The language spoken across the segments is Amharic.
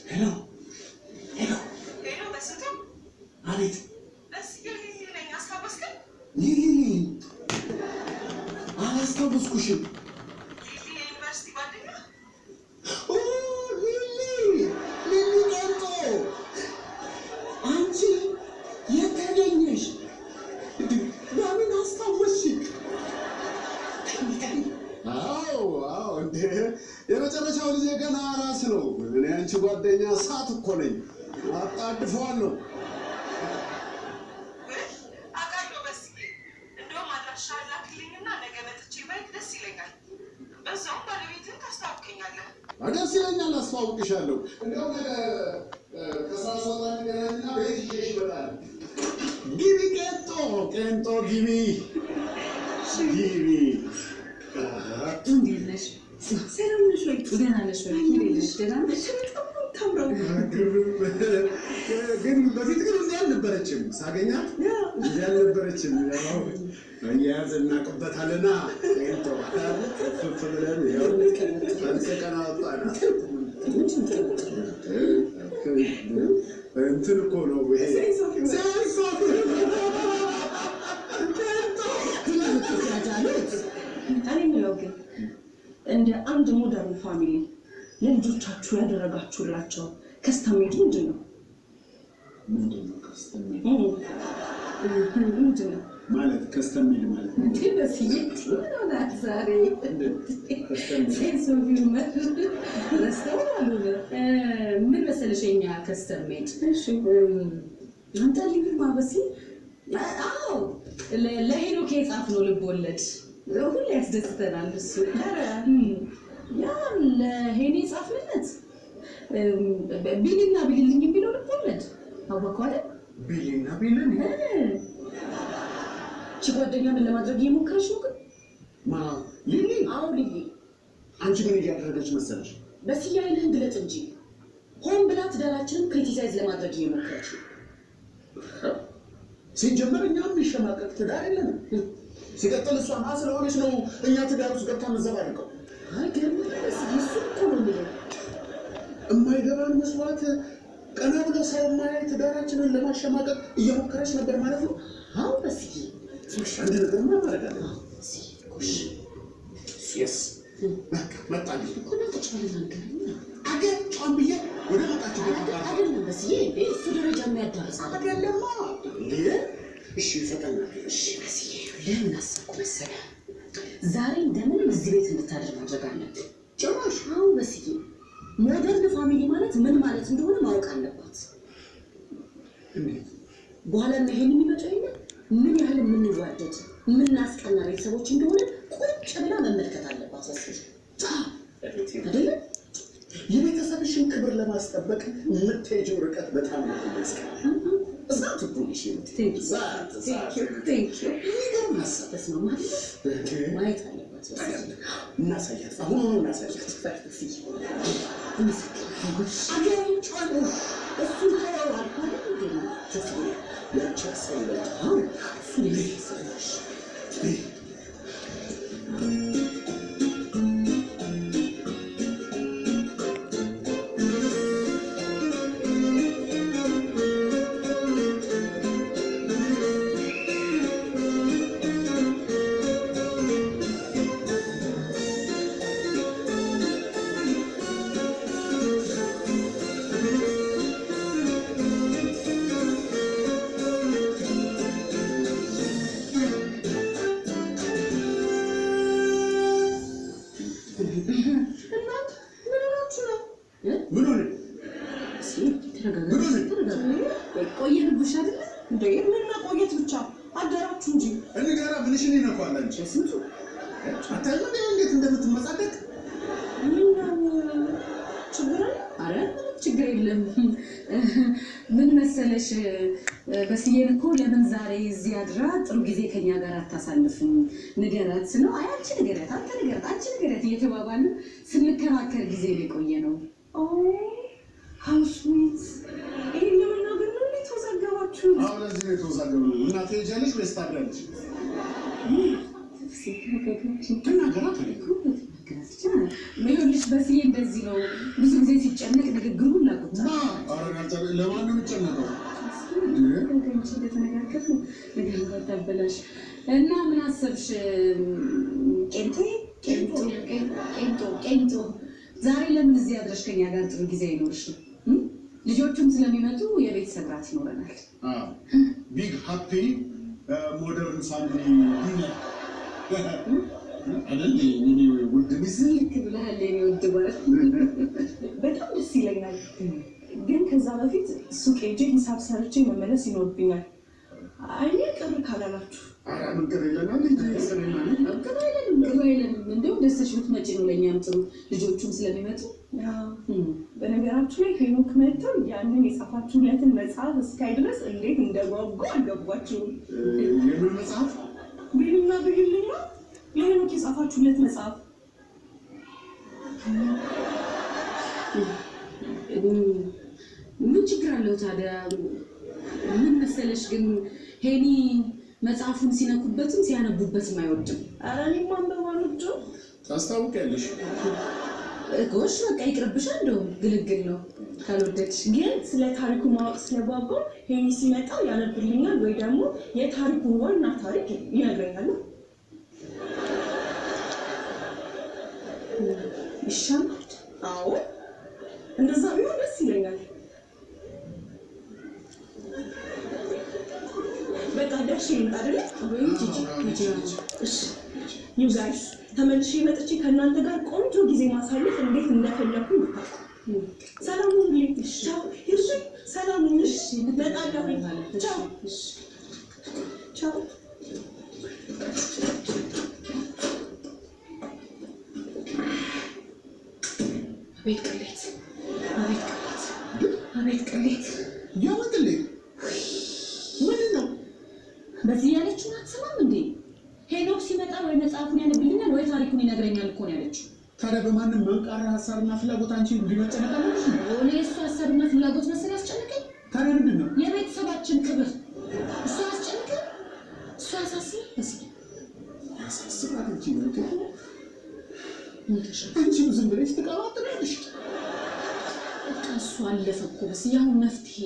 Hello. በስንቱ አቤት በስ ይልኝ አስታወስከኝ? ይልኝ አላስታወስኩሽም። የዩኒቨርሲቲ ጓደኛ ሊሊ ቀንጦ አንቺ የት ተገኘሽ? በምን አስታወስሽኝ? አዎ እንደ የመጨረሻው ልጄ ገና ራስ ነው። እኔ አንቺ ጓደኛ ሳት እኮ ነኝ። አጣድፈዋለሁ። አውቃለሁ። በስዬ እንደውም አድራሻ ላክልኝና ነገ መጥቼ ባይክ ደስ ይለኛል። በዛውም ባለቤትን ታስታውቀኛለህ። ደስ ይለኛል፣ አስተዋውቅሻለሁ። እንደውም ከስራ ሰዓት ገናኝና ቤት ይዤሽ እመጣለሁ። ግቢ ቄንጦ ግቢ። እንዴት ነሽ? ሰላም ነሽ ወይ? ደህና ነሽ ወይ? ደህና ነሽ? ታምረው ግን በፊት ግን እንዲህ አልነበረችም። ሳገኛት እንዲህ አልነበረችም። አያያዝ እናቅበታለና ቄንጦ ፍፍ ብለን አንሰቀና ወጣና እንትን እኮ ነው ይሄ እኔ የምለው ግን እንደ አንድ ሞደርን ፋሚሊ ለልጆቻችሁ ያደረጋችሁላቸው ከስተሜት ምንድን ነው? ምንድን ነው ማለት? ከስተሜት ማለት ነው። በስዬ ሆናት ዛሬ ረስተውናሉ። ምን መሰለሽ የኛ ከስተሜት አንተ ልዩ ማበሲ ለሄኖክ የጻፍነው ልብ ወለድ ሁሌ ያስደስተናል። እሱ ያ ለሄኔ ጻፍነት ቢልና ቢልልኝ የሚለው ልብ ወለድ አወቀው አይደል? ቢልና ቢልን ጓደኛ ምን ለማድረግ እየሞከረች ነው? ግን ሊሊ? አዎ ሊሊ። አንቺ ምን እያደረገች መሰለሽ? በስዬ አይንህን ግለጽ እንጂ ሆን ብላ ትዳራችንን ክሪቲሳይዝ ለማድረግ እየሞከረች ነው። ሲጀመር እኛ የሚሸማቀቅ ትዳር የለንም። ሲቀጥል እሷ ማ ስለሆነች ነው እኛ ትዳር ውስጥ ገብታ መዘባርቀው? ግን እሱ እኮ ነው የሚለው የማይገባን መስዋዕት ቀና ብሎ ሰው ማያይ ትዳራችንን ለማሸማቀቅ እየሞከረች ነበር ማለት ነው። አዎ በስዬ አንድ ነገር ማድረግ አለ። የስ መጣልኝ እኮ ነው ተጫለናገርኛ አገጫም ብዬ ወደ መጣችበት አይደለም በስዬ እሱ ደረጃ የሚያዳርስ አይደለማ። እሺ ፈተና እሺ በስዬ ለምን አሰብኩ መሰለህ? ዛሬ እንደምንም እዚህ ቤት እንድታደር ማድረግ አለብን። ጭራሽ? አዎ በስዬ ሞደርን ፋሚሊ ማለት ምን ማለት እንደሆነ ማወቅ አለባት። በኋላ እና ይሄን የሚመጣው ይሄን ምን ያህል የምንዋደድ የምናስቀና ቤተሰቦች እንደሆነ ቁጭ ብላ መመልከት አለባት። ወስሽ አይደለ? የቤተሰብሽን ክብር ለማስጠበቅ የምትሄጂው ርቀት በጣም ነው የሚያስቀና። እዛት እኮ ነሽ። ቴንክ ዩ ይገርም ሀሳብ ተስማማል። ማየት አለባት። እናሳያት፣ አሁን እናሳያት። ፈርጥስይ ምን መሰለሽ በስዬን እኮ ለምን ዛሬ እዚህ አድራ ጥሩ ጊዜ ከኛ ጋር አታሳልፍም ንገራት ነው። አይ አንቺ ንገራት፣ አንተ ንገራት፣ አንቺ ንገራት እየተባባልን ስንከራከር ጊዜ ላይ ቆየ ነው። ኦ ሃው ስዊት! ይሄን ለመናገር ነው የተወዛገባችሁ? አዎ ለዚህ ነው የተወዛገበው። እናቴ ሄጃለሽ ወይስ ታድራለሽ? ትናገራት ይኸውልሽ በስዬ እንደዚህ ነው። ብዙ ጊዜ ሲጨነቅ ንግግሩን ላቁ አረጋግጠ ለማንም ጨነቀው ከንቺ እንደተነጋገር ነው ነገር ባታበላሽ እና ምን አሰብሽ? ቄንጦ ዛሬ ለምን እዚህ አድረሽ ከኛ ጋር ጥሩ ጊዜ አይኖርሽ? ልጆቹም ስለሚመጡ የቤተሰብ ራት ይኖረናል። ቢግ ሃፒ ሞደርን ፋሚሊ ዲነር አይደል? ውድ ሚስት ልክ ብለሃል። የኔ ውድ ባል በጣም ደስ ይለኛል። ግን ከዛ በፊት ሱቅ ሄጄ ሂሳብ ሰርቼ መመለስ ይኖርብኛል። አይ ቅር ካላላችሁ ምን ቅር ይለናል እንጂ ቅር አይለንም። እንደውም ደስተሽ ብትመጪ ነው ለእኛም ጥሩ፣ ልጆቹም ስለሚመጡ። በነገራችሁ ላይ ሄኖክ መጥተው ያንን የጻፋችሁለትን መጽሐፍ እስካይ ድረስ እንዴት እንደጓጓ አልገባችሁም። የምን መጽሐፍ? ቢልና ብይልኛ የሄኖክ የጻፋችሁለት መጽሐፍ ምን ችግር አለው ታዲያ? ምን መሰለሽ ግን ሄኒ መጽሐፉን ሲነኩበትም ሲያነቡበትም አይወድም። ኧረ እኔማ አንበባ ነው ታስታውቂያለሽ። ጎሽ በቃ ይቅርብሻ። እንደውም ግልግል ነው ካልወደድሽ። ግን ስለ ታሪኩ ማወቅ ስለጓጓ ሄኒ ሲመጣ ያነብልኛል ወይ ደግሞ የታሪኩን ዋና ታሪክ ይነግረኛል። ይሻላል። አዎ እንደዛ ቢሆን ደስ ይለኛል። በቃ ደሽ ይምጣ አይደል? እሺ ዩ ጋይስ ተመልሼ መጥቼ ከእናንተ ጋር ቆንጆ ጊዜ ማሳለፍ እንዴት እንደፈለኩ ይታወቅ። ሰላም ሁኑልኝ። ቻው ይርሱ። ሰላም ሁኑልሽ። በጣም ቻው ቻው። አቤት ቅሌት! አቤት ቅሌት! አቤት ቅሌት! ያወቅልኝ ምንድን ነው? በዚህ ያለችውን አትሰማም እንዴ? ሄኖክ ሲመጣ ወይ መጽሐፉን ያነብልኛል ወይ ታሪኩን ይነግረኛል እኮ ነው ያለችው። ታዲያ በማንም መንቃራ ሀሳብና ፍላጎት አንቺ እንዲመጨነቅ አለሽ? እኔ እሱ ሀሳብና ፍላጎት መሰል ያስጨንቀኝ? ታዲያ ምንድን ነው? የቤተሰባችን ክብር እሱ ያስጨንቀኝ? እሱ ያሳስብ? እስኪ ያሳስባል እንጂ አንቺም ዝም ብለሽ ትቀባጥሪያለሽ። በቃ እሱ አለፈ እኮ። በስ ያው መፍትሄ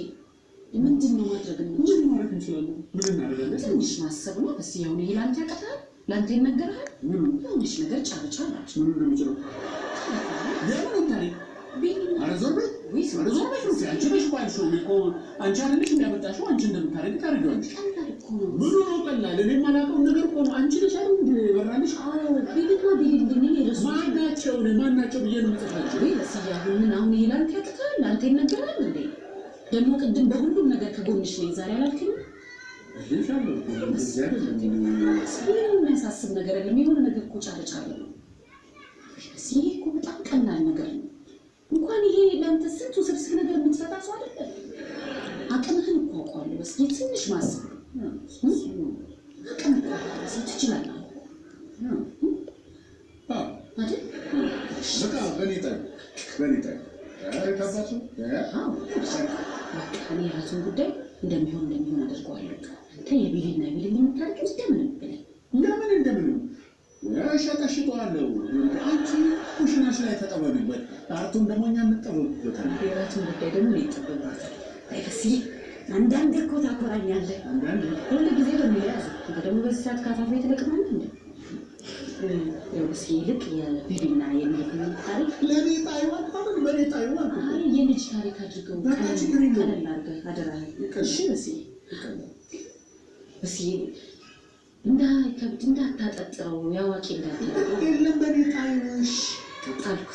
ምንድን ነው ማድረግ ነው? ምን ማድረግ እንችላለን? ምን እናደርጋለን? ትንሽ ማሰብ ነው። በስ ያው ይሄ ላንተ ያቀታል፣ ላንተ ይነገራል። ትንሽ ነገር ጫርጫላች። ምን እንደምችለው ያምን ታሪክ ኧረ ዞር በይ ኧረ ዞር በይ። አንቺ ነሽ ባልሽው እኮ አንቺ አይደለሽ የሚያመጣሽው። አንቺ እንደምታደርጊ ታደርጊዋለሽ። ምን ነው ቀላል? እኔ የማላውቀውን ነገር እኮ ነው። አንቺ ነሽ አይደል በራልሽ? አዎ ቢልና ቢልልኝ ይረሱ ማናቸው ብዬ ነው የምጽፋቸው። ወይ በስ ያው ምን አሁን ይሄ ላንተ ያቀታል፣ ላንተ ይነገራል እንዴ? ደግሞ ቅድም በሁሉም ነገር ከጎንሽ ነኝ ዛሬ አላልክም? ይሻለው እንደዚህ አይደለም። ምንም የሚያሳስብ ነገር የለም። የሆነ ነገር እኮ ጫርጫለ ነው። ይሄ እኮ በጣም ቀላል ነገር ነው። እንኳን ይሄ ለአንተ ስንት ውስብስብ ነገር የምትፈታ ሰው አይደለም። አቅምህን እኮ አውቀዋለሁ። በስ ትንሽ ማሰብ አቅም እኮ ትችላለህ አይደል? በቃ በኔ ጣይ አረካባቱ እኔ የራሱን ጉዳይ እንደሚሆን አደርገዋለሁ። አንተ የቢልና የቢልን የምታደርግ ውስጥ እንደምንም ሸቀሽቀዋለሁ። አንቺ ኩሽናሽ ላይ ተጠበቢበት። አርቱም ደግሞ እኛ እንጠበብበታለን። የራሱን ጉዳይ ደግሞ ይጠበብበታል። አይፈስይ አንዳንዴ እኮ ታኮራኛለህ። ሁሉ ጊዜ በሚያዝ ደግሞ በዚህ ሰዓት ካፋፋ የተለቅማል እንዴ? ያውስ ይልቅ የቢልና የቢልን ታሪክ ለኔ ጣይዋን ማለት በኔ ጣይዋን የልጅ ታሪክ አድርገው ቀለል አድርገህ አደራህ። እሺ በስ እንዳይከብድ እንዳታጠጥረው፣ ያዋቂ እንዳታደርገው። የለም በኔ ጣይሽ ጣልኩ